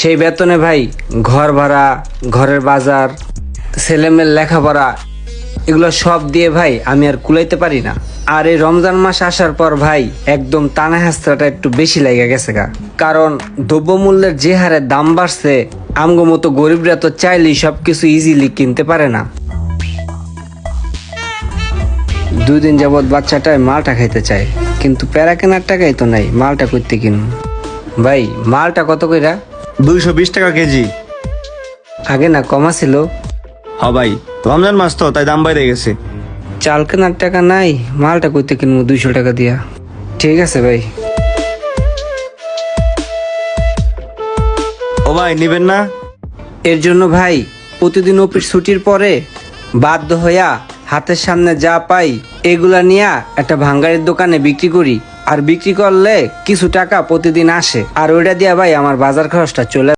সেই বেতনে ভাই ঘর ভাড়া, ঘরের বাজার, ছেলেমেয়ের লেখাপড়া এগুলো সব দিয়ে ভাই আমি আর কুলাইতে পারি না। আর এই রমজান মাস আসার পর ভাই একদম টানা হেঁচড়াটা একটু বেশি লেগে গেছে গা। কারণ দ্রব্যমূল্যের যে হারে দাম বাড়ছে, আমগো মতো গরিবরা তো চাইলেই সবকিছু ইজিলি কিনতে পারে না। 2 দিন যাবৎ বাচ্চাটায় মালটা খাইতে চায়, কিন্তু প্যারা কেনার টাকাই তো নাই, মালটা করতে কিনুন। ভাই মালটা কত কইরা? 220 টাকা কেজি। আগে না কমা ছিল। ভাই রমজান মাস তো তাই দাম বাইরে গেছে। চাল কেনার টাকা নাই, মালটা করতে কিনবো 200 টাকা দিয়া। ঠিক আছে ভাই। ভাই নিবেন না? এর জন্য ভাই প্রতিদিন অফিস ছুটির পরে বাধ্য হইয়া হাতের সামনে যা পাই এগুলা নিয়ে একটা ভাঙ্গারের দোকানে বিক্রি করি। আর বিক্রি করলে কিছু টাকা প্রতিদিন আসে, আর ওইটা দিয়া ভাই আমার বাজার খরচটা চলে